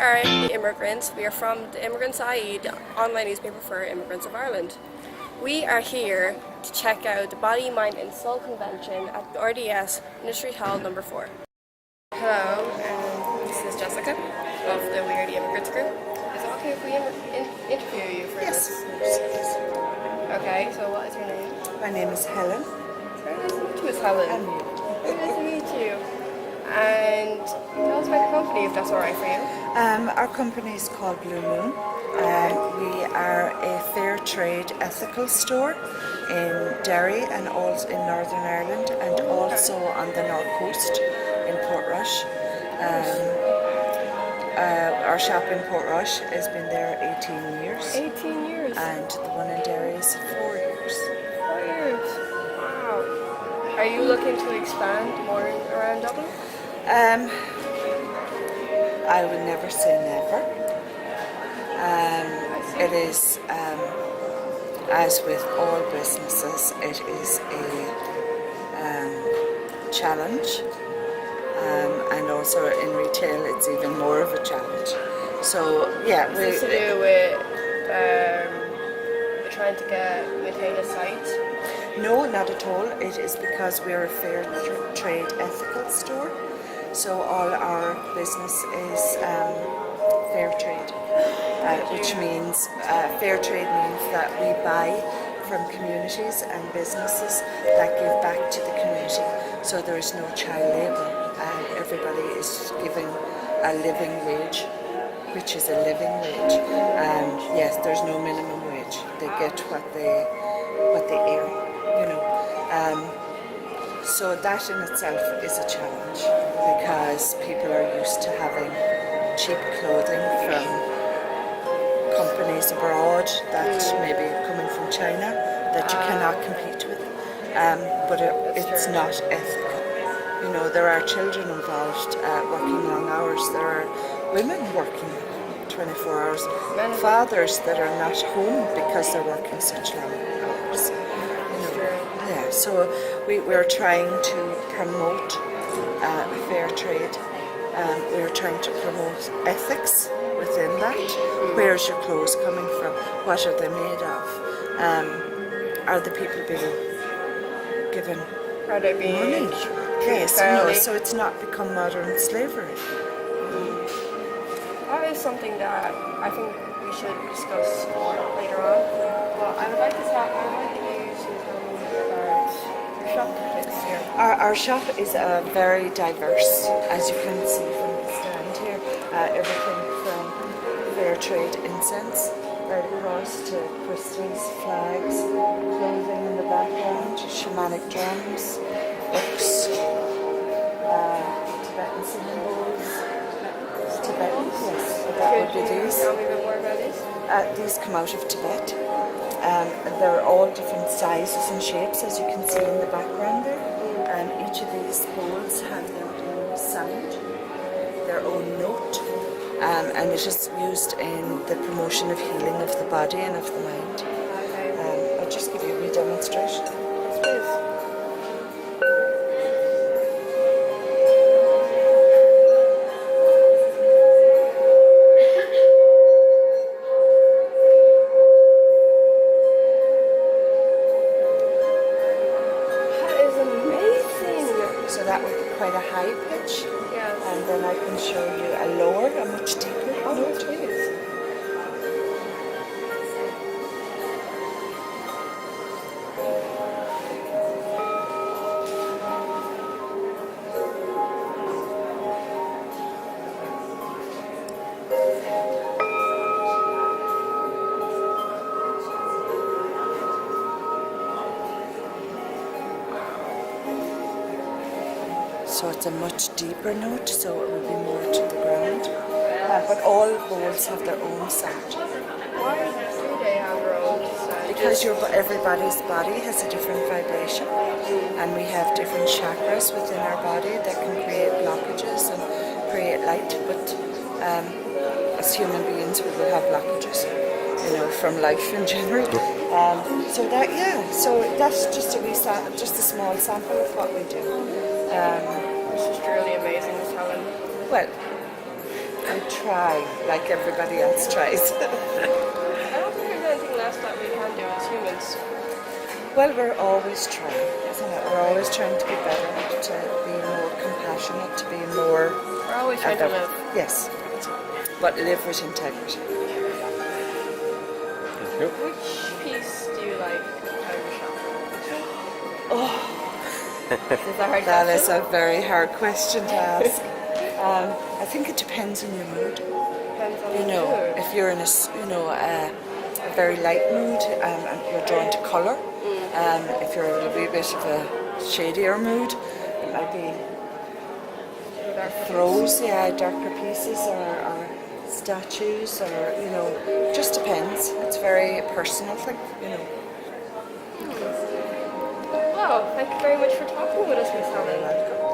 are the Immigrants. We are from theImmigrants.ie, the online newspaper for immigrants of Ireland. We are here to check out the Body, Mind and Soul Convention at the RDS Industry Hall number 4. Hello, this is Jessica of the We Are the Immigrants group. Is it okay if we interview you for Yes. this? Okay, so what is your name? My name is Helen. Very nice to meet you, Miss Helen. And you. Very nice to meet you. And tell us about your company if that's alright for you. Our company is called Blue Moon. We are a fair trade ethical store in Derry and also in Northern Ireland and also on the North Coast in Portrush. Our shop in Portrush has been there 18 years. 18 years? And the one in Derry is 4 years. 4 years? Wow. Are you looking to expand more around Dublin? I would never say never. It is, as with all businesses, it is a challenge, and also in retail it's even more of a challenge. So yeah, Is this to do with trying to maintain a site? No, not at all. It is because we're a fair trade ethical store. So all our business is fair trade, which means fair trade means that we buy from communities and businesses that give back to the community. So there is no child labour, and everybody is given a living wage, which is a living wage. And yes, there's no minimum wage. They get what they earn, you know. So that in itself is a challenge because people are used to having cheap clothing from companies abroad that may be coming from China that you cannot compete with. But it's not ethical. You know, there are children involved working long hours. There are women working 24 hours. Fathers that are not home because they're working such long hours. Yeah, so we're trying to promote fair trade. We're trying to promote ethics within that. Where's your clothes coming from? What are they made of? Are the people being given money? Yes, no, so it's not become modern slavery. That is something that I think we should discuss more later on. But I would like you to tell me about your shop here. Our shop is very diverse, as you can see from the stand here. Everything from fair trade incense, right across to crystals, flags, clothing in the background, shamanic drums, books, Tibetan singing bowls. Tibetan, yes, that would be these. Tell me a bit more about this. These come out of Tibet. They're all different sizes and shapes, as you can see in the background there. Each of these bowls have their own sound, their own note, and it is used in the promotion of healing of the body and of the mind. I'll just give you a wee demonstration. So that would be quite a high pitch, Yes. and then I can show you a lower, a much deeper note. So it's a much deeper note, so it will be more to the ground. But all bowls have their own sound. Why do they have their own sound? Because everybody's body has a different vibration, and we have different chakras within our body that can create blockages and create light. But as human beings, we will have blockages, you know, from life in general. So that's just a small sample of what we do. This is truly amazing, Miss Helen. Well, We try, like everybody else tries. I don't think there's anything less that we can do as humans. Well, we're always trying, isn't it? We're always trying to be better, to be more compassionate, to be more... We're always trying to live. Yes, but live with integrity. Thank you. Which piece do you like out of the shop? Oh, Is that hard that question? is a very hard question to ask. I think it depends on your mood. Depends on You know, the mood. if you're in a very light mood and you're drawn to colour, if you're in a wee bit of a shadier mood, it might be throws, darker pieces or statues, or just depends. It's very personal thing, Well, thank you very much for talking with us, Miss Helen.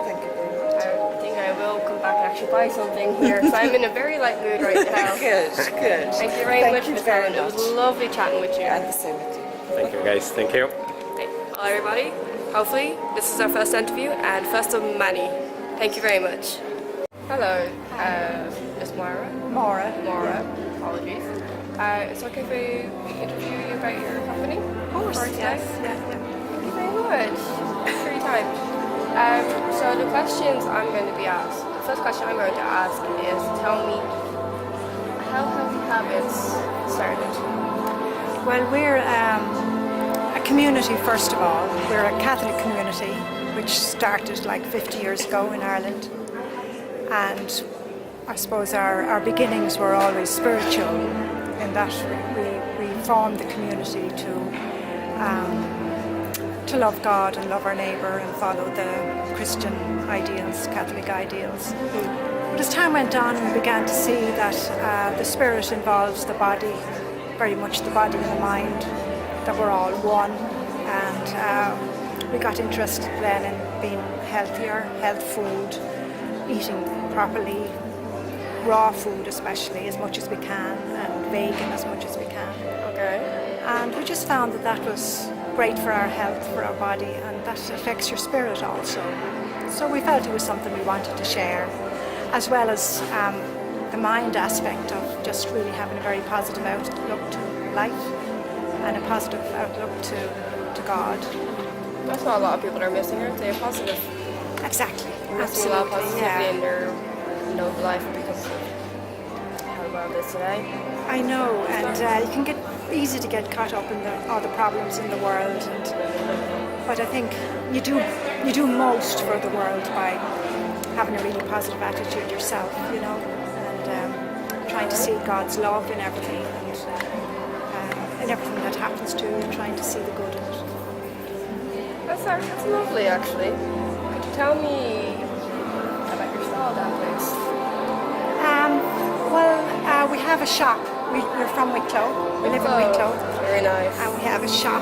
Thank you very much. I think I will come back and actually buy something here because I'm in a very light mood right now. Good. Thank you very much, Miss Helen. It was lovely chatting with you. And the same with you. Thank you, guys. Thank you. Okay. Hello, everybody. Hopefully, this is our first interview and first of many. Thank you very much. Hello, Miss Moira. Maura. Apologies. It's okay if we interview you about your company? Of course, For today? yes. Yeah. Thank you very much for your time. So the questions I'm going to be asked, the first question I'm going to ask is, tell me, how Healthy Habits started? Well, we're a community, first of all. We're a Catholic community which started like 50 years ago in Ireland. And I suppose our beginnings were always spiritual, in that we formed the community to love God and love our neighbour and follow the Christian ideals, Catholic ideals. But as time went on, we began to see that the spirit involves the body, very much the body and the mind, that we're all one. And we got interested then in being healthier, health food, eating properly, raw food especially, as much as we can, and vegan as much as we can. Okay. And we just found that was great for our health, for our body, and that affects your spirit also. So we felt it was something we wanted to share, as well as the mind aspect of just really having a very positive outlook to life and a positive outlook to God. That's what a lot of people are missing, aren't they? Positive. Exactly. We're missing a lot of Absolutely, positivity in yeah. their life because of how the world is today. I know, and you can get easy to get caught up in all the problems in the world, but I think you do most for the world by having a really positive attitude yourself, and trying to see God's love in everything, and everything that happens to you, trying to see the good in it. That's lovely, actually. Could you tell me about your stall down place? We have a shop. We're from Wicklow. We live in Wicklow. Very nice. And we have a shop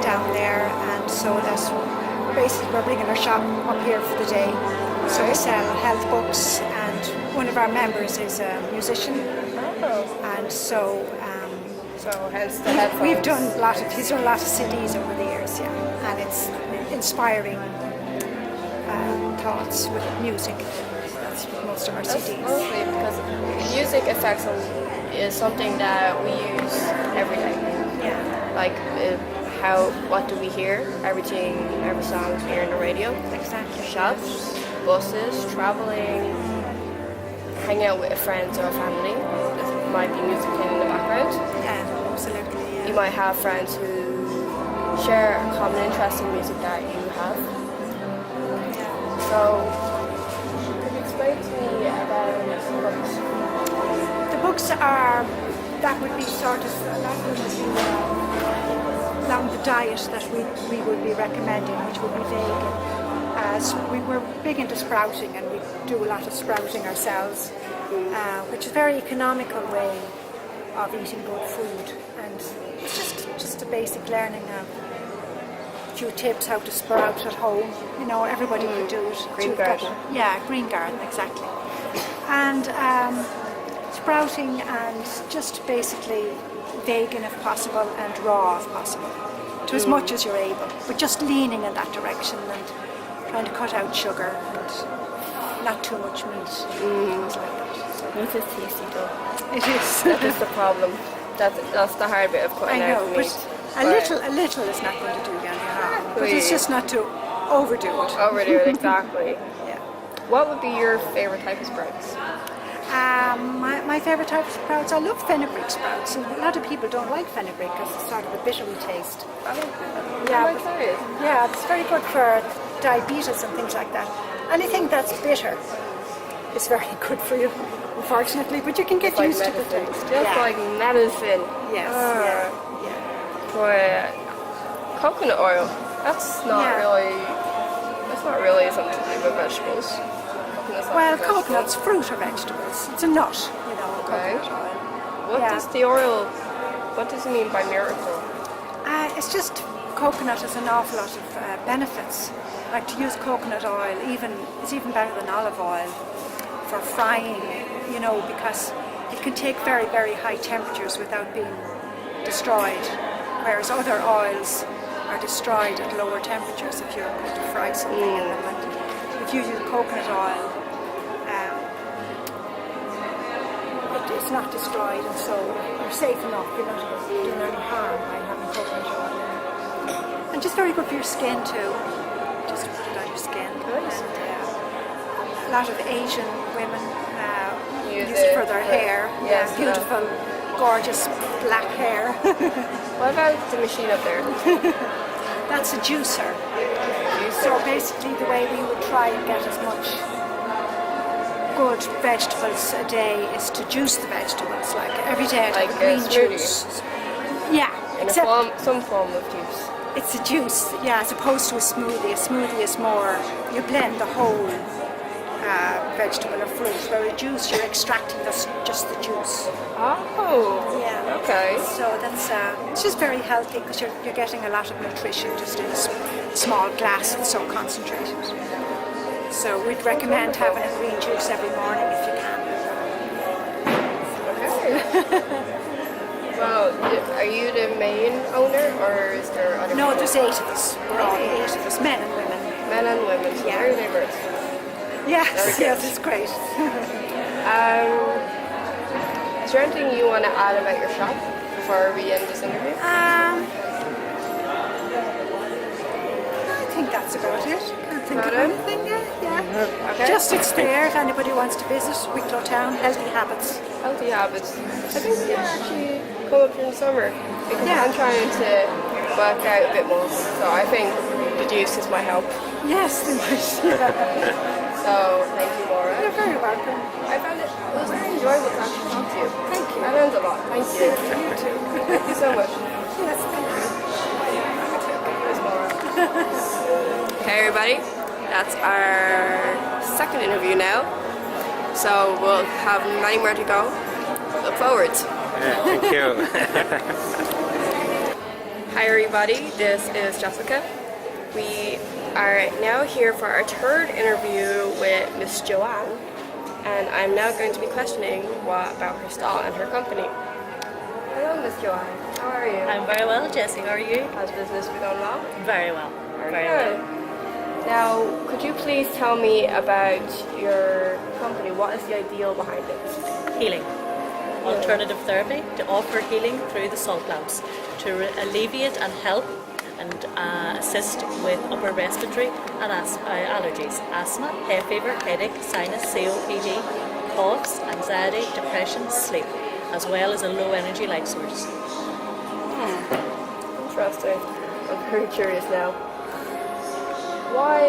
down there, and so that's basically we're bringing our shop up here for the day. So we sell health books, and one of our members is a musician, and so hence the headphones. he's done a lot of CDs over the years, and it's inspiring thoughts with music. That's most of our That's CDs. lovely because music effects is something that we use every day. Yeah. Like what do we hear? Every song we hear on the radio. Exactly. Shops, buses, traveling, hanging out with friends or family. There might be music playing in the background. Yeah, absolutely. Yeah. You might have friends who share a common interest in music that you have. So, could you explain to me about books? The books that would be along the diet that we would be recommending, which would be vegan, as we were big into sprouting, and we do a lot of sprouting ourselves, which is a very economical way of eating good food, and it's just a basic learning of a few tips how to sprout at home. Everybody could do it. Green garden. Yeah, green garden, exactly. And sprouting, and just basically vegan if possible and raw if possible, to as much as you're able, but just leaning in that direction and trying to cut out sugar and not too much meat, things like that. So Meat is tasty though. It is. That is the problem. That's the hard bit of I cutting out know, meat. but a little is not going to do you any harm. But it's just not to overdo it. Overdo it, exactly. Yeah. What would be your favourite type of sprouts? My favourite type of sprouts, I love fenugreek sprouts, and a lot of people don't like fenugreek because it's sort of a bittery taste. Yeah, Yeah, it's very good for diabetes and things like that. Anything that's bitter is very good for you, unfortunately, but you can get like used to the medicine. taste. Just like medicine. Yes, yeah. But coconut oil, that's not really something to do with vegetables. Coconut's not Well, a vegetable. coconut's fruit or vegetables. It's a nut, Okay. coconut oil. What Yeah. does the oil, what does it mean by miracle? It's just coconut has an awful lot of benefits. Like to use coconut oil, it's even better than olive oil for frying, because it can take very, very high temperatures without being destroyed, whereas other oils are destroyed at lower temperatures if you're going to fry something in them. And if you use coconut oil, it's not destroyed, and so you're safe enough. You're not doing any harm by having coconut oil. And just very good for your skin too. Just to put it on your skin. Nice. And, a lot of Asian women use it it for their hair. Yes, Beautiful, gorgeous black hair. What about the machine up there? That's a juicer. So basically the way we would try and get as much good vegetables a day is to juice the vegetables. Like every day I'd have a green juice. Yeah, except some form of juice. it's a juice, as opposed to a smoothie. A smoothie is more, you blend the whole vegetable or fruit, where a juice you're extracting just the juice. Oh, Yeah. okay. So that's it's just very healthy because you're getting a lot of nutrition just in a small glass. It's so concentrated. So we'd recommend having a green juice every morning if you can. Okay. Well, are you the main owner, or is there other No, people? there's 8 of us. We're all 8 of us, men and women. Men and women, so Yeah. very diverse. Yes, Very good. yes, it's great. Is there anything you want to add about your shop before we end this interview? I think that's about it. Can't think About of it? anything. Yeah. Okay. Just it's there if anybody wants to visit Wicklow Town. Healthy habits. Healthy habits. I think we actually come up during the summer because Yeah. I'm trying to work out a bit more. So I think the juices might help. Yes, they might. Yeah. So thank you, Laura. You're very welcome. I found it was very enjoyable to actually talk to you. Thank you. I learned a lot. Thank you. You too. Thank you so much. Yes, thank you. Here's Laura. Okay, everybody. That's our second interview now. So we'll have many more to go. Look forward. Yeah, thank you. Hi everybody, this is Jessica. We are now here for our third interview with Miss Joanne, and I'm now going to be questioning about her stall and her company. Hello Miss Joanne, how are you? I'm very well, Jessie. How are you? How's business been going well? Very well. Very Good. well. Now, could you please tell me about your company? What is the ideal behind it? Healing. Alternative therapy to offer healing through the salt lamps to alleviate and help and assist with upper respiratory and allergies, asthma, hay fever, headache, sinus, COPD, coughs, anxiety, depression, sleep, as well as a low energy light source. Interesting. I'm very curious now. Why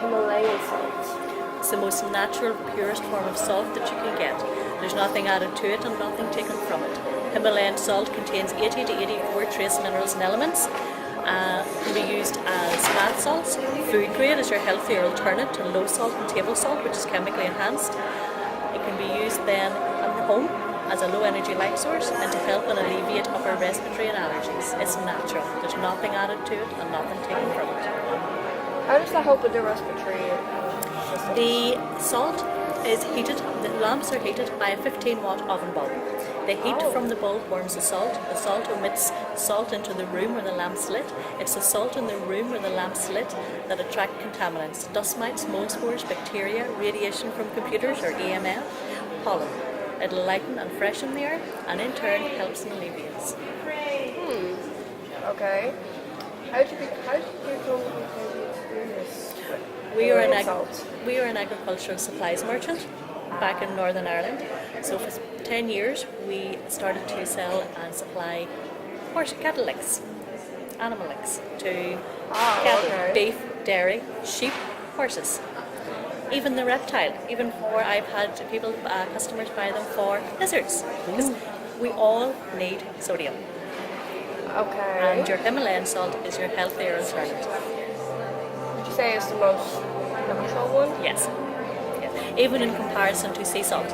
Himalayan salt? It's the most natural, purest form of salt that you can get. There's nothing added to it and nothing taken from it. Himalayan salt contains 80 to 84 trace minerals and elements. Can be used as bath salts. Food grade is your healthier alternate to low salt and table salt, which is chemically enhanced. It can be used then at home as a low energy light source and to help and alleviate upper respiratory and allergies. It's natural. There's nothing added to it and nothing taken from it. How does that help with the respiratory system? The salt is heated, the lamps are heated by a 15-watt oven bulb. The heat from the bulb warms the salt emits salt into the room where the lamp's lit. It's the salt in the room where the lamp's lit that attract contaminants, dust mites, mold spores, bacteria, radiation from computers or EMF, pollen. It'll lighten and freshen the earth, and in turn helps and alleviates. Okay. How did you become this? We are an salt? we are an agricultural supplies merchant back in Northern Ireland. So for 10 years we started to sell and supply horse cattle licks, animal licks to cattle, okay. beef, dairy, sheep, horses. Even the reptile, even for I've had people, customers buy them for lizards because we all need sodium. Okay. And your Himalayan salt is your healthier alternative. Would you say it's the most natural one? Yes. Yeah. Even in comparison to sea salt.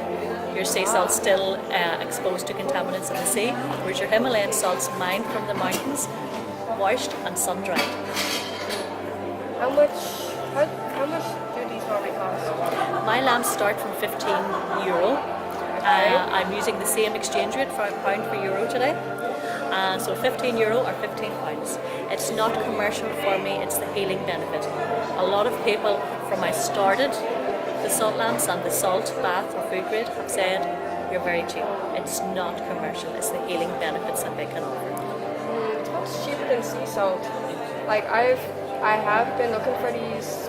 Your sea salt's still exposed to contaminants in the sea, whereas your Himalayan salt's mined from the mountains, washed and sun-dried. How much do these normally cost? My lamps start from €15. I'm using the same exchange rate for £1 per euro today. So €15 or £15. It's not commercial for me, it's the healing benefit. A lot of people from I started the salt lamps and the salt bath or food grade have said you're very cheap. It's not commercial, it's the healing benefits that they can offer. It's much cheaper than sea salt. Like I have been looking for these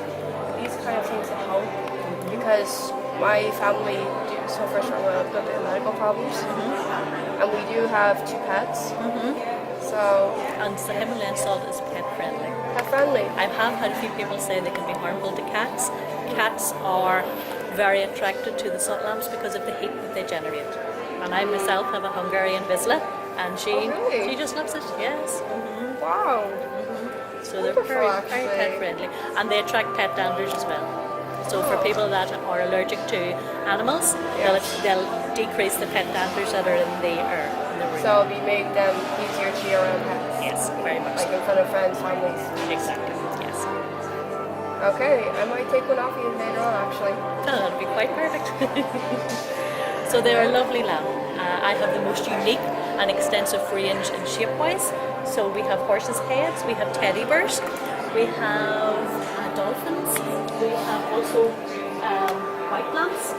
kind of things at home because my family suffers from a little bit of medical problems, and we do have 2 pets. So And the Himalayan salt is pet friendly. pet friendly. I have had a few people say they can be harmful to cats. Cats are very attracted to the salt lamps because of the heat that they generate. And I myself have a Hungarian Vizsla, and really? she just loves it. Yes. Wow. So they're Wonderful, very actually. pet friendly, and they attract pet danders as well. So for people that are allergic to animals, they'll decrease the pet danders that are in the air. In the room. So we make them easier to be around pets. Yes, very much. Like in front of friends, families. Exactly. Yes. Okay, I might take one off you later on actually. Oh, that'd be quite perfect. So they're a lovely lamp. I have the most unique and extensive range in shape-wise. So we have horses' heads, we have teddy bears, we have dolphins, we have also white lamps.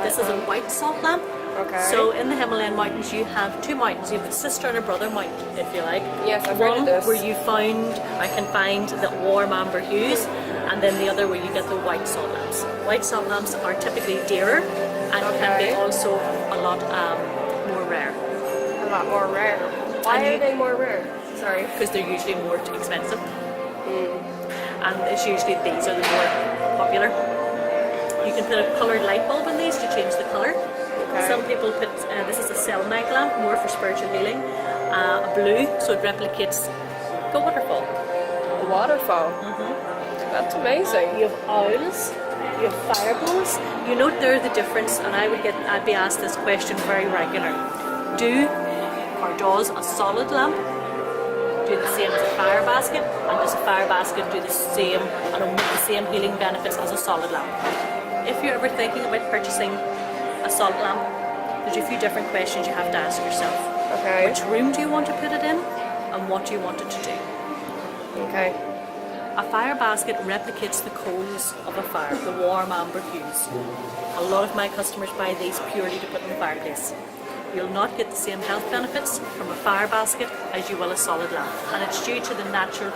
This is a white salt lamp. Okay. So in the Himalayan mountains you have 2 mountains. You have a sister and a brother mountain, if you like. Yes, I've heard of One this. where I can find the warm amber hues, and then the other where you get the white salt lamps. White salt lamps are typically dearer and can be also a lot more rare. A lot more rare. Why are they more rare? Sorry. Because they're usually more expensive. And it's usually these are the more popular. You can put a coloured light bulb in these to change the colour. Okay. Some people put, this is a cell-mag lamp, more for spiritual healing, a blue, so it replicates the waterfall. The waterfall. That's amazing. You have owls, you have fireballs. You note there the difference, and I'd be asked this question very regular. Does a solid lamp do the same as a fire basket, and does a fire basket do the same and omit the same healing benefits as a solid lamp? If you're ever thinking about purchasing a salt lamp, there's a few different questions you have to ask yourself. Okay. Which room do you want to put it in, and what do you want it to do? Okay. A fire basket replicates the coals of a fire, the warm amber hues. A lot of my customers buy these purely to put in the fireplace. You'll not get the same health benefits from a fire basket as you will a solid lamp, and it's due to the natural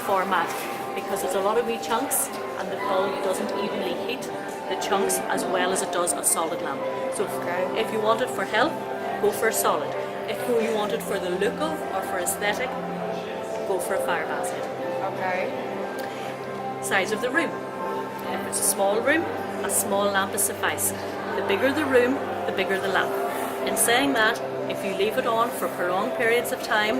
format because there's a lot of wee chunks and the bulb doesn't evenly heat the chunks as well as it does a solid lamp. So if you want it for health, go for a solid. If you want it for the look of or for aesthetic, go for a fire basket. Okay. Size of the room. If it's a small room, a small lamp is suffice. The bigger the room, the bigger the lamp. In saying that, if you leave it on for prolonged periods of time,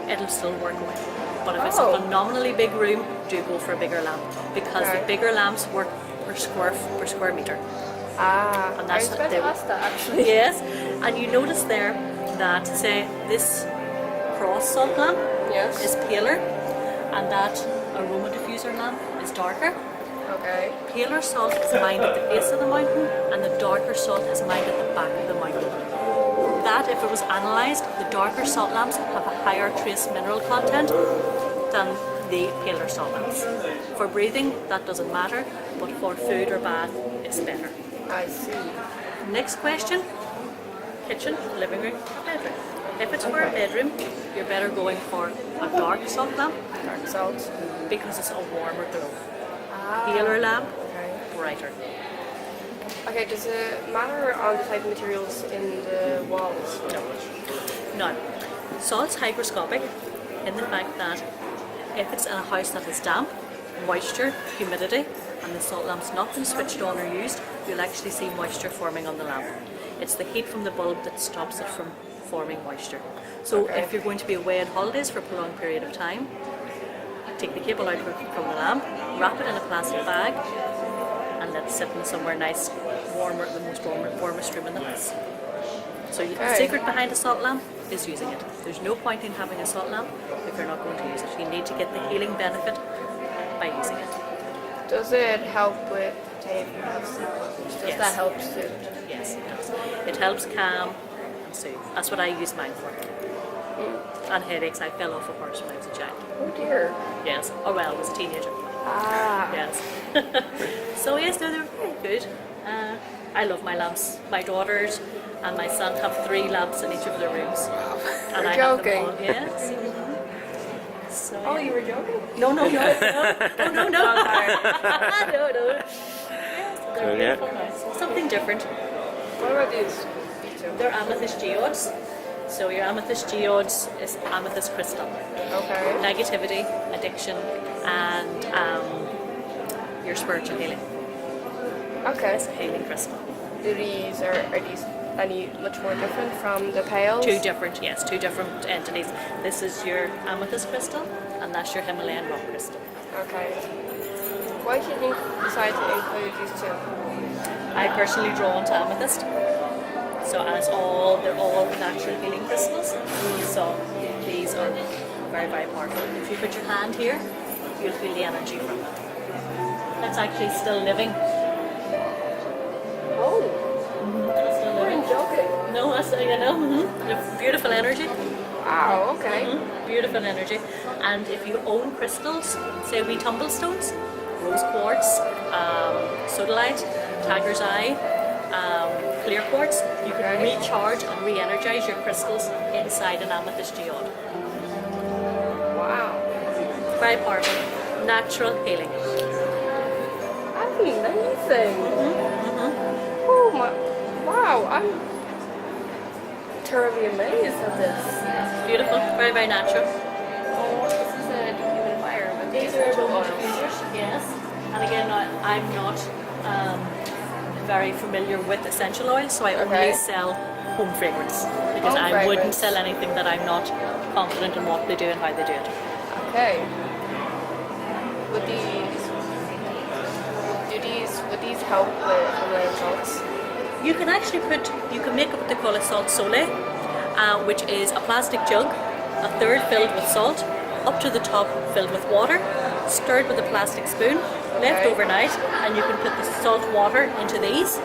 it'll still work well. But if it's a phenomenally big room, do go for a bigger lamp because the bigger lamps work per square meter. And I was about to ask that actually. Yes, and you notice there that say this cross salt lamp is paler, and that aroma diffuser lamp is darker. Okay. Paler salt is mined at the base of the mountain, and the darker salt is mined at the back of the mountain. That, if it was analysed, the darker salt lamps have a higher trace mineral content than the paler salt lamps. For breathing, that doesn't matter, but for food or bath, it's better. I see. Next question, kitchen, living room, bedroom. If it's for a bedroom, you're better going for a dark salt lamp Dark salt. because it's a warmer glow. Paler lamp, Okay. brighter. Okay, does it matter on the type of materials in the walls? No. Now, salt's hygroscopic in the fact that if it's in a house that is damp, moisture, humidity, and the salt lamp's not been switched on or used, you'll actually see moisture forming on the lamp. It's the heat from the bulb that stops it from forming moisture. So Okay. if you're going to be away on holidays for a prolonged period of time, take the cable out from the lamp, wrap it in a plastic bag, and let it sit in somewhere nice, warmer, the most warmest room in the house. So the Okay. secret behind a salt lamp is using it. There's no point in having a salt lamp if you're not going to use it. You need to get the healing benefit by using it. Does it help with tape? Does Yes. that help soothe? Yes, it does. It helps calm and soothe. That's what I use mine for. And headaches. I fell off a horse when I was a child. Oh dear. Yes. Or well, I was a teenager. Ah. Yes. So yes, no, they're very good. I love my lamps. My daughters and my son have 3 lamps in each of their rooms. And You're I have joking. them all. Yes. So, Oh, you were joking? no, no, no, no, no, no, Oh, sorry. no, no. Yes, they're Cool, yeah. beautiful now. Something different. What about these? These two? They're amethyst geodes. So your amethyst geodes is amethyst crystal. Okay. Negativity, addiction, and your spiritual healing. Okay. It's a healing crystal. Are these any much more different from the pales? Two different entities. This is your amethyst crystal, and that's your Himalayan rock crystal. Okay. Why did you decide to include these two? I personally draw into amethyst. So as they're all natural healing crystals. So these are very, very powerful. If you put your hand here, you'll feel the energy from it. That's actually still living. Oh, Still you're living. joking. No, that's beautiful energy. Wow, okay. Beautiful energy. And if you own crystals, say wee tumblestones, rose quartz, sodalite, tiger's eye, clear quartz, you can Okay. recharge and re-energize your crystals inside an amethyst geode. Wow. Very powerful. Natural healing. Amazing. Oh my, wow, I'm thoroughly amazed at this. Beautiful. Very, very natural. Oh, this is a dehumidifier with These are essential aroma oils. diffusers, yes. And again, I'm not very familiar with essential oils, so I only Okay. sell home fragrance because Home I wouldn't fragrance. sell anything that I'm not confident in what they do and how they do it. Okay. Would these help with Himalayan salts? You can actually make what they call a salt sole, which is a plastic jug, a third filled with salt, up to the top filled with water, stirred with a plastic spoon, left Okay. overnight, and you can put the salt water into these,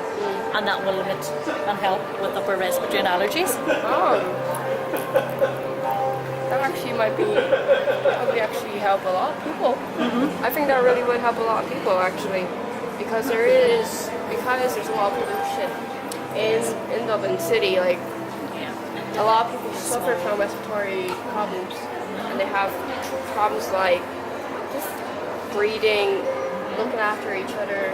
and that will limit and help with upper respiratory and allergies. Oh. That actually might probably actually help a lot of people. I think that really would help a lot of people actually, because there's a lot of pollution in Dublin City. Like Yeah. a lot of people suffer from respiratory problems, and they have problems like just breathing, looking after each other,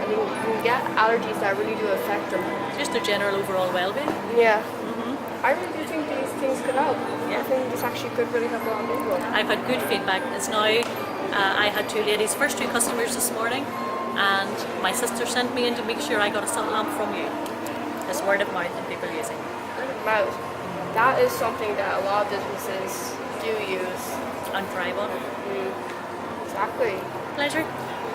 and you can get allergies that really do affect them. Just their general overall well-being. Yeah. I really do think these things could help. Yeah. I think this actually could really help a lot of people. I've had good feedback. It's now, I had 2 ladies, first 2 customers this morning, and my sister sent me in to make sure I got a salt lamp from you. It's word of mouth and people using. Mouth. That is something that a lot of businesses do use. And thrive on. Exactly. Pleasure.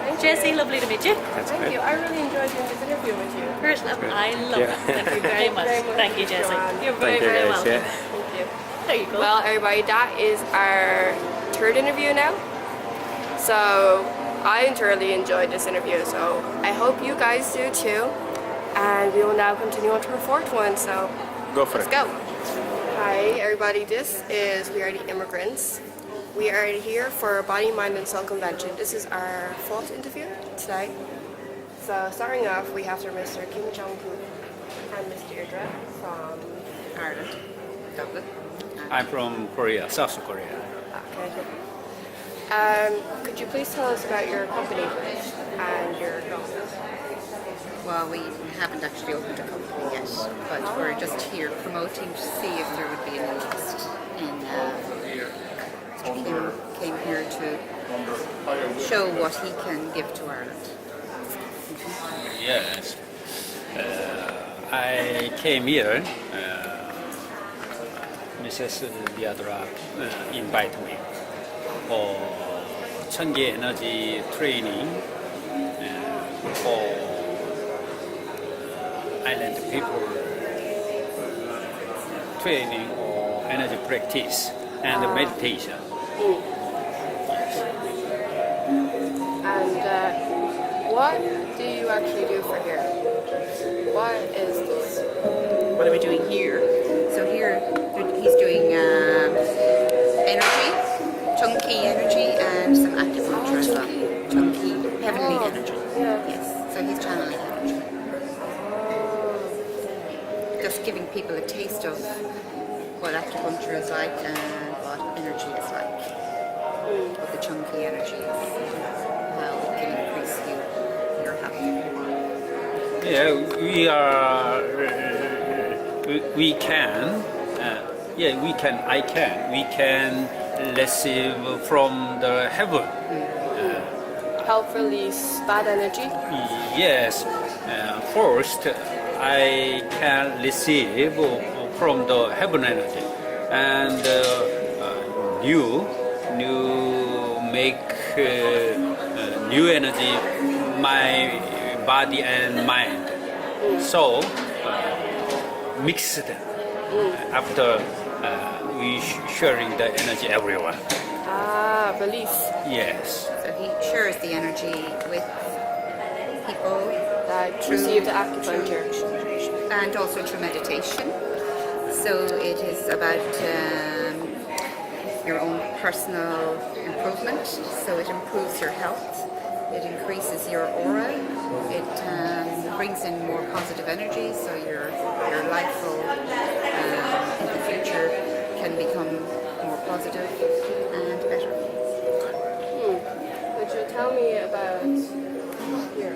Thank Jesse, you. lovely to meet you. Thank you. I really enjoyed doing this interview with you. First, I love it. Thank you very much. Thank you, Jesse. Joanne. You're very, Thank you, very guys, welcome. yeah. Thank you. There you go. Well, everybody, that is our 3rd interview now. So I thoroughly enjoyed this interview. So I hope you guys do too. And we will now continue on to our 4th one. So Go for let's it. go. Hi, everybody. We are the Immigrants. We are here for Body, Mind and Soul Convention. This is our 4th interview today. So starting off, we have Mr. Kim Jong-un. And Miss Deirdre from Ireland, Dublin. I'm from Korea, South Korea. Okay. Could you please tell us about your company and your goals? Well, we haven't actually opened a company yet, but we're just here promoting to see if there would be an interest in. Came here to show what he can give to Ireland. Yes. I came here. Mrs. Diadra invited me for Chungi energy training for island people, training or energy practice and meditation. And what do you actually do for here? What is this? What are we doing here? So here he's doing energy, chunky energy, and some acupuncture as well. Chunky, heavenly energy. Yeah. Yes. So he's channeling energy. Just giving people a taste of what acupuncture is like and what energy is like. What the chunky energy is. How it can increase your health. Yeah, we can receive from the heaven. Help release bad energy? Yes, first I can receive from the heaven energy, and you make new energy my body and mind. So mix them after we sharing the energy everyone. Release. Yes. So he shares the energy with people That receive the acupuncture. and also through meditation. So it is about your own personal improvement. So it improves your health. It increases your aura. It brings in more positive energy. So your life will in the future can become more positive and better. Could you tell me about here?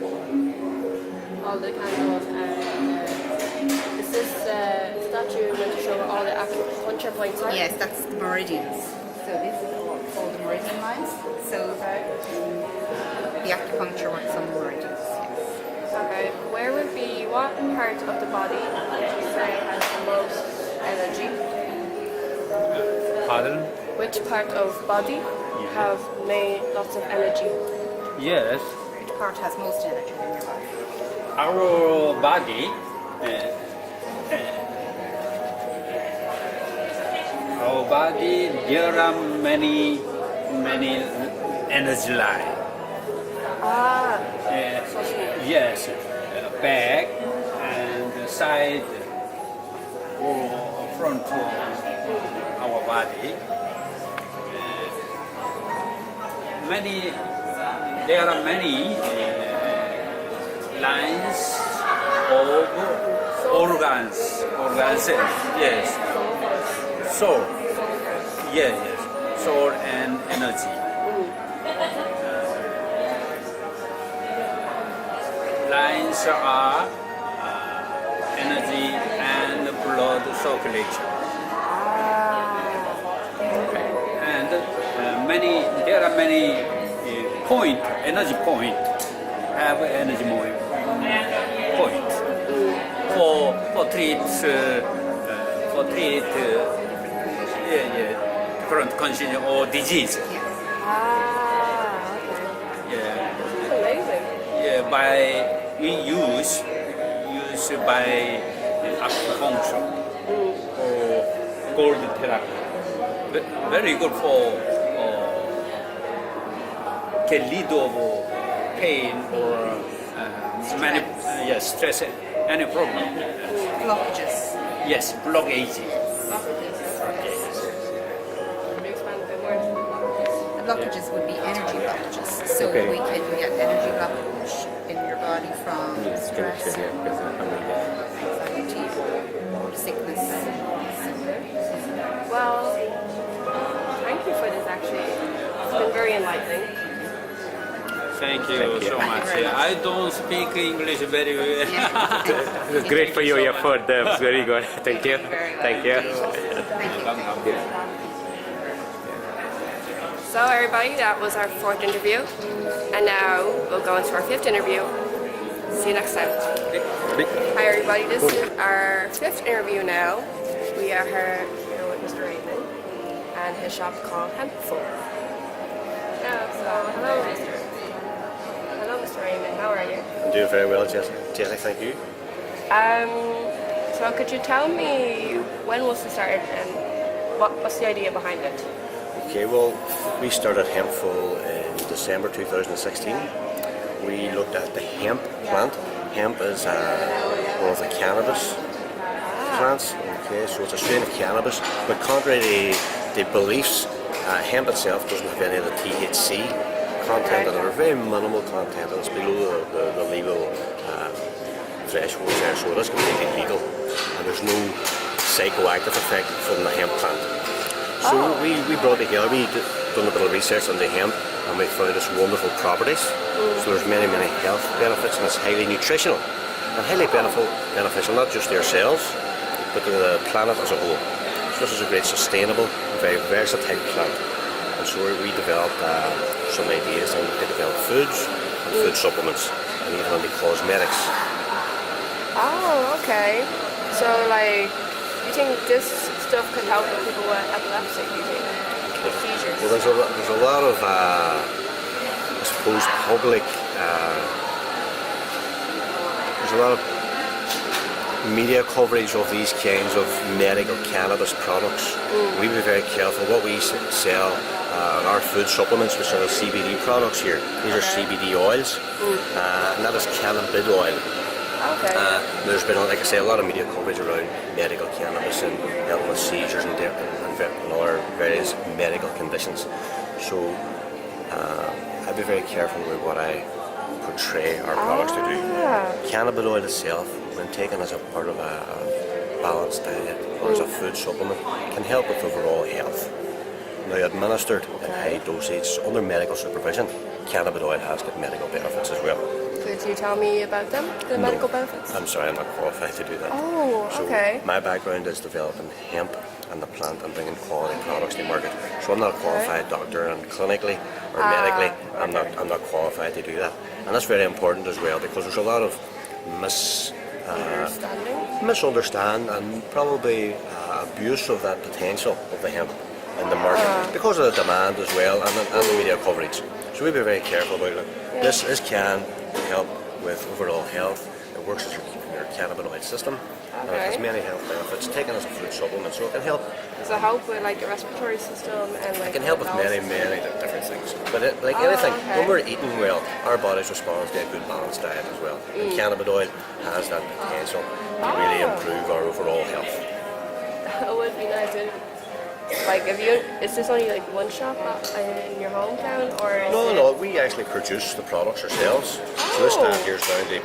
All the candles and is this statue meant to show all the acupuncture points are? Yes, that's the meridians. So this is all called the meridian lines. So the acupuncture works on the meridians. Yes. Okay. Where would be what part of the body would you say has the most energy? Pardon? Which part of body have lots of energy? Yes. Which part has most energy in your body? Our body, there are many energy lines. Yes, back and side or front of our body. There are many lines of organs, yes. Soul, yes, soul and energy. Lines are energy and blood circulation. And there are many energy point, have energy point for treat different condition or disease. Okay. Yeah. Amazing. Yeah, we use by acupuncture or cold therapy. Very good for get rid of pain or stress, any problem. Blockages. Yes, blockage. Could you expand a bit more? The blockages would be energy blockages. So Okay. we can get energy blockage in your body from stress, anxiety, sickness. Well, thank you for this actually. It's been very enlightening. Thank you so much. I don't speak English very well. It's great for you, your food. It's very good. Thank you. Thank you. So everybody, that was our 4th interview. And now we'll go into our 5th interview. See you next time. Hi everybody, this is our 5th interview now. We are here with Mr. Raymond and his shop called Hempful. Hello Mr. Raymond, how are you? I'm doing very well, Jessica, thank you. So could you tell me when was it started and what's the idea behind it? Okay, well, we started Hempful in December 2016. We looked at the hemp plant. Hemp is one of the cannabis plants. Okay, so it's a strain of cannabis, but contrary to the beliefs, hemp itself doesn't have any of the THC content, or very minimal content, and it's below the legal threshold there, so it is completely legal, and there's no psychoactive effect from the hemp plant. So we brought together, we done a bit of research on the hemp, and we found its wonderful properties. So there's many health benefits, and it's highly nutritional and highly beneficial not just to ourselves but to the planet as a whole. So this is a great sustainable, very versatile plant. And so we developed some ideas, and we developed foods and food supplements, and even on the cosmetics. Oh, okay. So like, you think this stuff could help with people with epilepsy, do you think? With seizures? Well, there's a lot of, I suppose, public, there's a lot of media coverage of these kinds of medical cannabis products. We be very careful what we sell. Our food supplements, which are the CBD products here, these are CBD oils, and that is cannabis oil. Okay. There's been, like I say, a lot of media coverage around medical cannabis and helping with seizures and other various medical conditions. So I'd be very careful with what I portray our products to do. Cannabis oil itself, when taken as a part of a balanced diet or as a food supplement, can help with overall health. Now, administered in high dosage under medical supervision, cannabis oil has got medical benefits as well. Could you tell me about them, the medical benefits? I'm sorry, I'm not qualified to do that. Oh, okay. So my background is developing hemp and the plant and bringing quality products to market. So I'm not a qualified doctor, and clinically or medically, I'm not qualified to do that. And that's very important as well, because there's a lot of misunderstanding and probably abuse of that potential of the hemp in the market because of the demand as well, and the media coverage. So we'll be very careful about it. This can help with overall health. It works as your cannabinoid system. And it has many health benefits taken as a food supplement, so it can help. Does it help with like the respiratory system and like? It can help with many different things. But anything, when we're eating well, our bodies respond to a good balanced diet as well. And cannabis oil has that potential to really improve our overall health. It would be nice. Like, is this only like one shop in your hometown, or? No, we actually produce the products ourselves. So this stand here is down to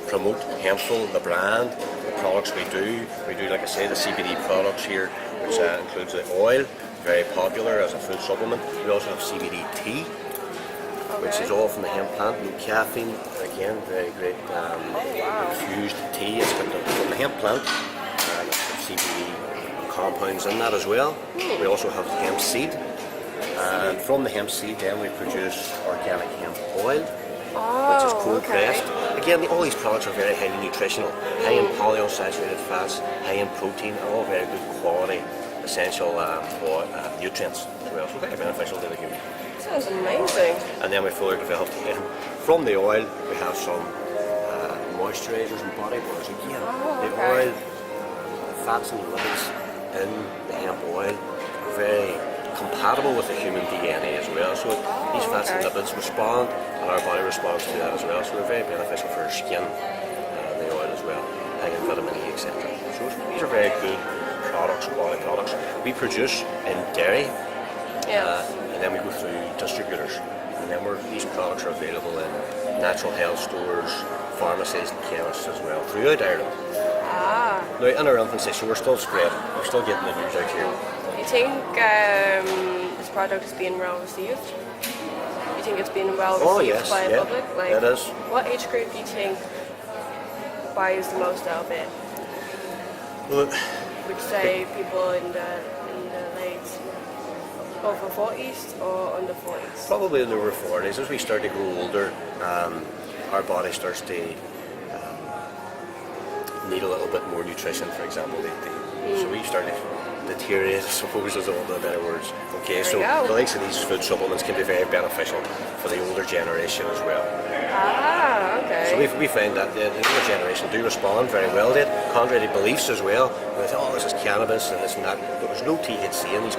promote Hempful, the brand, the products we do. We do, like I say, the CBD products here, which includes the oil, very popular as a food supplement. We also have CBD tea, which is all from the hemp plant, no caffeine. Again, very great infused tea. It's from the hemp plant, and it's got CBD compounds in that as well. We also have hemp seed, and from the hemp seed then we produce organic hemp oil, which is cold pressed. Again, all these products are very highly nutritional, high in polyunsaturated fats, high in protein, and all very good quality essential nutrients as well, so very beneficial to the human. Sounds amazing. And then we further developed from the oil we have some moisturizers and body butters. Again, the oil, fats and lipids in the hemp oil are very compatible with the human DNA as well. So these fats and lipids respond, and our body responds to that as well. So they're very beneficial for our skin, the oil as well, high in vitamin E, etc. So these are very good products, quality products. We produce in dairy, and then we go through distributors. And then these products are available in natural health stores, pharmacies and chemists as well throughout Ireland. Now, in our infancy, so we're still spreading. We're still getting the news out here. Do you think this product is being well received? Do you think it's being well received by the public? Like, it is. what age group do you think buys the most out of it? Well, Would you say people in the late over 40s or under 40s? probably in the over 40s. As we start to grow older, our body starts to need a little bit more nutrition, for example. So we start to deteriorate, I suppose, is one of the better words. Okay, so the likes of these food supplements can be very beneficial for the older generation as well. Ah, okay. So we find that the older generation do respond very well to it, contrary to beliefs as well. They say, oh, this is cannabis and this and that. But there's no THC in these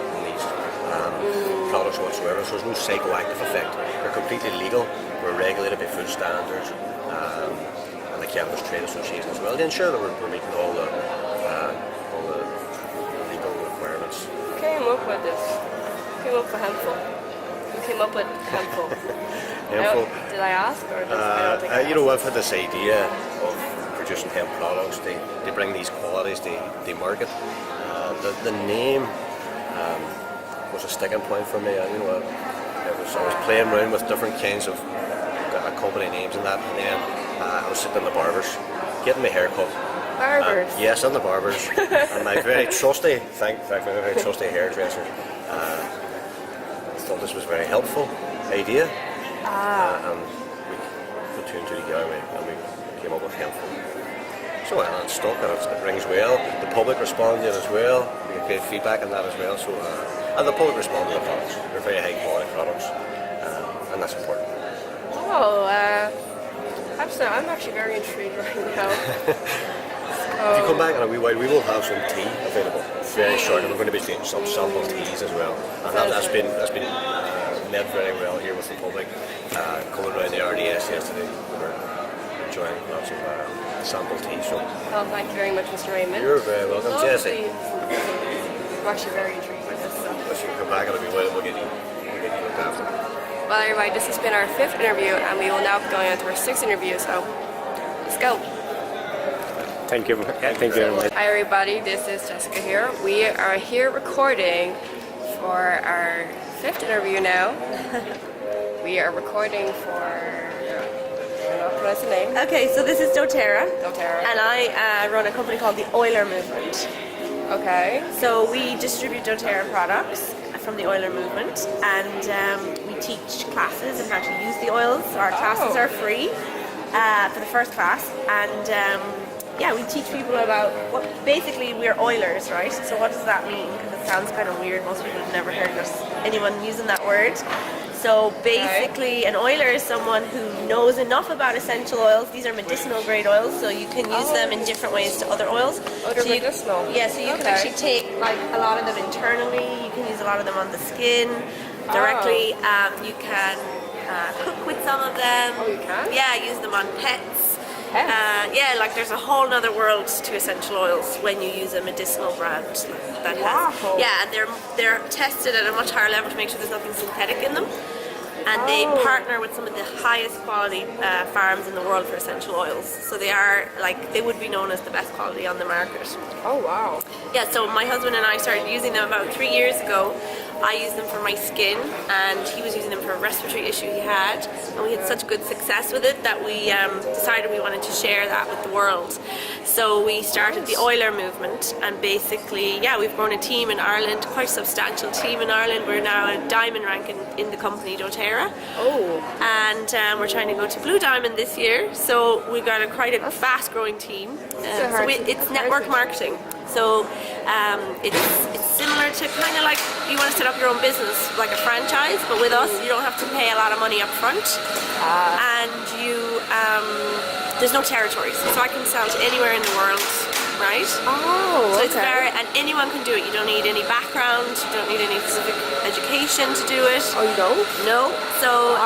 products whatsoever, so there's no psychoactive effect. They're completely legal. We're regulated by food standards and the Cannabis Trade Association as well to ensure that we're meeting all the legal requirements. Who came up with this? Who came up with handful? Who came up with handful? Did I ask, or I don't think I've had this idea of producing hemp products. They bring these qualities they market. The name was a sticking point for me. I was playing around with different kinds of company names and that, and then I was sitting in the barbers, getting my hair cut. Barbers? Yes, in the barbers. And my very trusty hairdresser thought this was a very helpful idea. And we put two and two together and we came up with hempful. So it stuck and it rings well. The public responded as well. We got great feedback on that as well. So and the public responded to the products. They're very high quality products, and that's important. Oh, I'm actually very intrigued right now. If you come back in a wee while, we will have some tea available very shortly. We're going to be doing some sample teas as well, and that's been met very well here with the public. Coming around the RDS yesterday, we were enjoying lots of sample tea. So, well, thank you very much, Mr. Raymond. You're very welcome, Jessie. I'm actually very intrigued with this stuff. Once you come back in a wee while, we'll get you looked after. Well, everybody, this has been our 5th interview, and we will now be going on to our 6th interview. So, let's go. Thank you. Thank you very much. Hi, everybody. This is Jessica here. We are here recording for our 5th interview now. We are recording for. What's the name? Okay, so this is doTERRA. doTERRA. And I run a company called the Euler Movement. Okay. So we distribute doTERRA products from the Euler Movement, and we teach classes on how to use the oils. So our classes are free for the first class, and we teach people about basically we're Oilers, right? So what does that mean? Because it sounds kind of weird. Most people have never heard anyone using that word. So basically, an oiler is someone who knows enough about essential oils. These are medicinal grade oils, so you can use them in different ways to other oils. Medicinal? Yeah, so you can actually take like a lot of them internally. You can use a lot of them on the skin directly. You can cook with some of them. Oh, you can? Yeah, use them on pets. Like there's a whole other world to essential oils when you use a medicinal brand that has. Yeah, and they're tested at a much higher level to make sure there's nothing synthetic in them. And they partner with some of the highest quality farms in the world for essential oils. So they would be known as the best quality on the market. Oh wow. Yeah, so my husband and I started using them about 3 years ago. I used them for my skin, and he was using them for a respiratory issue he had, and we had such good success with it that we decided we wanted to share that with the world. So we started the Euler Movement, and basically, we've grown a team in Ireland, quite a substantial team in Ireland. We're now a diamond rank in the company doTERRA. Oh. And we're trying to go to Blue Diamond this year, so we've got quite a fast-growing team. It's network marketing. So it's similar to kind of like you want to set up your own business like a franchise, but with us you don't have to pay a lot of money up front, and there's no territories, so I can sell to anywhere in the world, right? Oh, so it's and anyone can do it. You don't need any background, you don't need any specific education to do it. Oh, you don't? No. So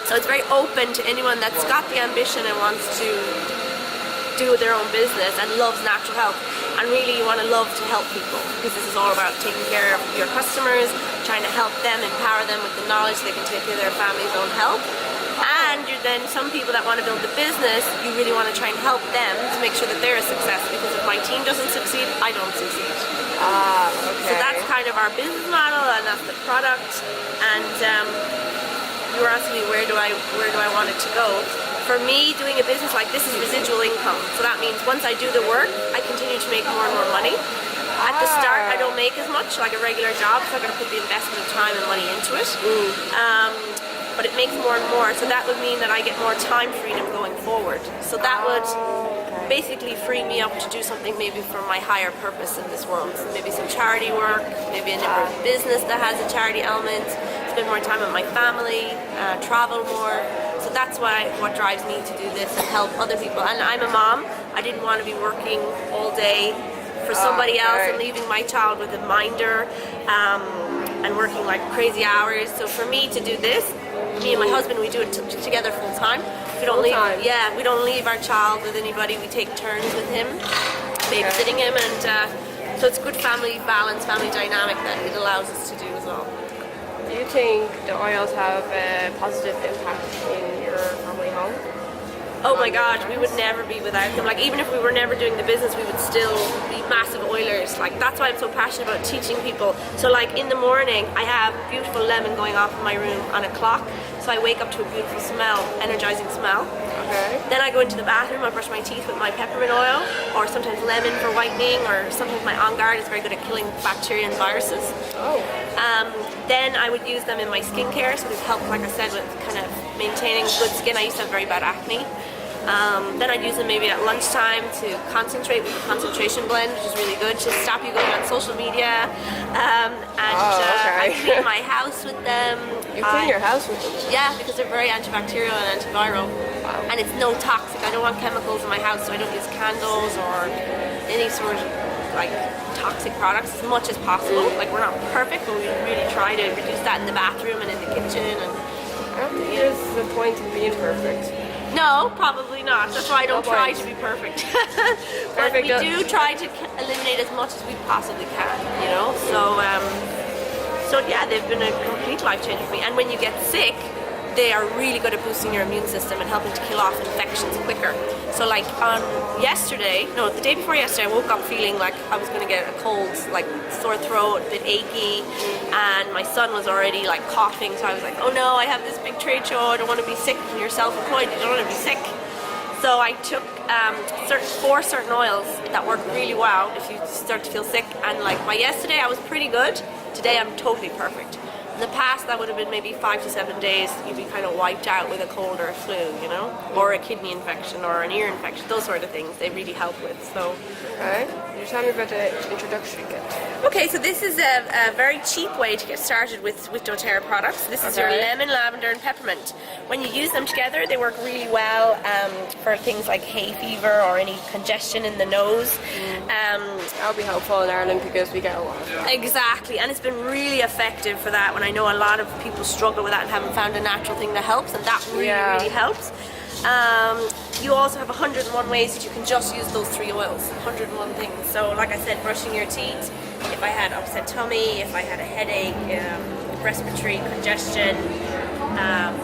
so it's very open to anyone that's got the ambition and wants to do their own business and loves natural health, and really you want to love to help people, because this is all about taking care of your customers, trying to help them, empower them with the knowledge they can take care of their family's own health. And then some people that want to build the business, you really want to try and help them to make sure that they're a success because of my team doesn't succeed, I don't succeed. Okay. So that's kind of our business model, and that's the product. And you were asking me where do I want it to go. For me, doing a business like this is residual income. So that means once I do the work, I continue to make more and more money. At the start, I don't make as much like a regular job, so I'm going to put the investment of time and money into it. But it makes more and more, so that would mean that I get more time freedom going forward. So that would basically free me up to do something maybe for my higher purpose in this world. So maybe some charity work, maybe a different business that has a charity element, spend more time with my family, travel more. So that's what drives me to do this and help other people. And I'm a mom. I didn't want to be working all day for somebody else and leaving my child with a minder and working like crazy hours. So for me to do this, me and my husband, we do it together full time. We don't leave. Yeah, we don't leave our child with anybody. We take turns with him, babysitting him, and so it's good family balance, family dynamic that it allows us to do as well. Do you think the oils have a positive impact in your family home? Oh my God, we would never be without them. Like even if we were never doing the business, we would still be massive oilers. Like that's why I'm so passionate about teaching people. So like in the morning, I have beautiful lemon going off in my room on a clock. So I wake up to a beautiful smell, energizing smell. Okay. Then I go into the bathroom, I brush my teeth with my peppermint oil, or sometimes lemon for whitening, or sometimes my On Guard is very good at killing bacteria and viruses. Oh. Then I would use them in my skincare, so they've helped, like I said, with kind of maintaining good skin. I used to have very bad acne. Then I'd use them maybe at lunchtime to concentrate with the concentration blend, which is really good to stop you going on social media. I clean my house with them. You clean your house with them? Yeah, because they're very antibacterial and antiviral. Wow. And it's no toxic. I don't want chemicals in my house, so I don't use candles or any sort of like toxic products as much as possible. Like we're not perfect, but we really try to reduce that in the bathroom and in the kitchen. And I don't think it is the point of being perfect. no, probably not. That's why I don't try to be perfect. But we do try to eliminate as much as we possibly can, you know? So yeah, they've been a complete life changer for me. And when you get sick, they are really good at boosting your immune system and helping to kill off infections quicker. So like the day before yesterday, I woke up feeling like I was going to get a cold, like sore throat, a bit achy, and my son was already like coughing, so I was like, oh no, I have this big trade show, I don't want to be sick. When you're self-employed, you don't want to be sick. So I took four certain oils that work really well if you start to feel sick, and like by yesterday I was pretty good. Today I'm totally perfect. In the past, that would have been maybe 5 to 7 days. You'd be kind of wiped out with a cold or a flu, you know, or a kidney infection or an ear infection. Those sort of things they really help with. So, okay, you tell me about the introductory kit. Okay, so this is a very cheap way to get started with doTERRA products. This is your lemon, lavender, and peppermint. When you use them together, they work really well for things like hay fever or any congestion in the nose. That would be helpful in Ireland because we get a lot of that. Exactly, and it's been really effective for that. When I know a lot of people struggle with that and haven't found a natural thing that helps, and that really helps. You also have 101 ways that you can just use those 3 oils, 101 things. So like I said, brushing your teeth, if I had upset tummy, if I had a headache, respiratory congestion,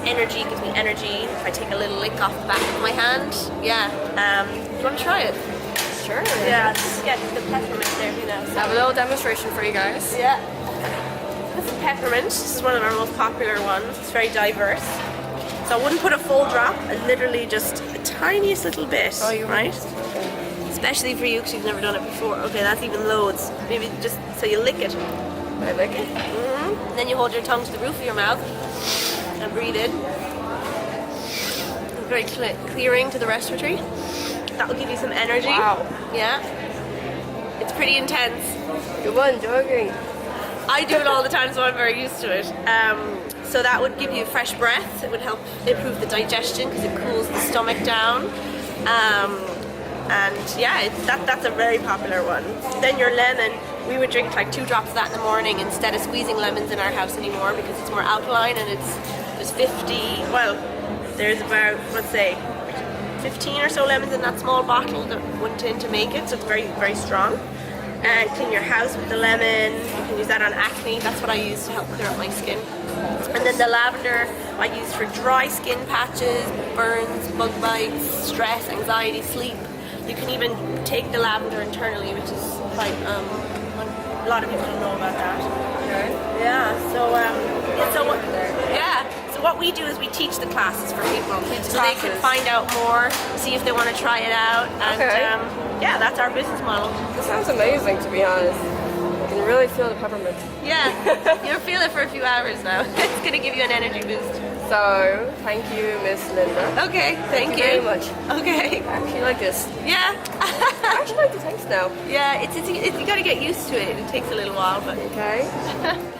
energy, gives me energy. If I take a little lick off the back of my hand, do you want to try it? Sure. Yeah, just get the peppermint there, you know. So. I have a little demonstration for you guys. Yeah. This is peppermint. This is one of our most popular ones. It's very diverse. So I wouldn't put a full drop, literally just the tiniest little bit, right? Especially for you because you've never done it before. Okay, that's even loads. Maybe just so you lick it. I lick it? Mm-hmm. Then you hold your tongue to the roof of your mouth and breathe in. It's very clearing to the respiratory. That will give you some energy. Wow. Yeah. It's pretty intense. You weren't joking. I do it all the time, so I'm very used to it. So that would give you fresh breath. It would help improve the digestion because it cools the stomach down. That's a very popular one. Then your lemon, we would drink like 2 drops of that in the morning instead of squeezing lemons in our house anymore because it's more alkaline and there's about, let's say, 15 or so lemons in that small bottle that went in to make it, so it's very, very strong. And clean your house with the lemon. You can use that on acne. That's what I use to help clear up my skin. And then the lavender I use for dry skin patches, burns, bug bites, stress, anxiety, sleep. You can even take the lavender internally, which is quite, a lot of people don't know about that. Okay. Yeah, so what we do is we teach the classes for people, so they can find out more, see if they want to try it out, and yeah, that's our business model. This sounds amazing, to be honest. You can really feel the peppermint. Yeah, you'll feel it for a few hours now. It's going to give you an energy boost. So, thank you, Miss Linda. Okay, thank you very much. Okay. I actually like this. Yeah. I actually like the taste now. Yeah, you got to get used to it. It takes a little while, but Okay.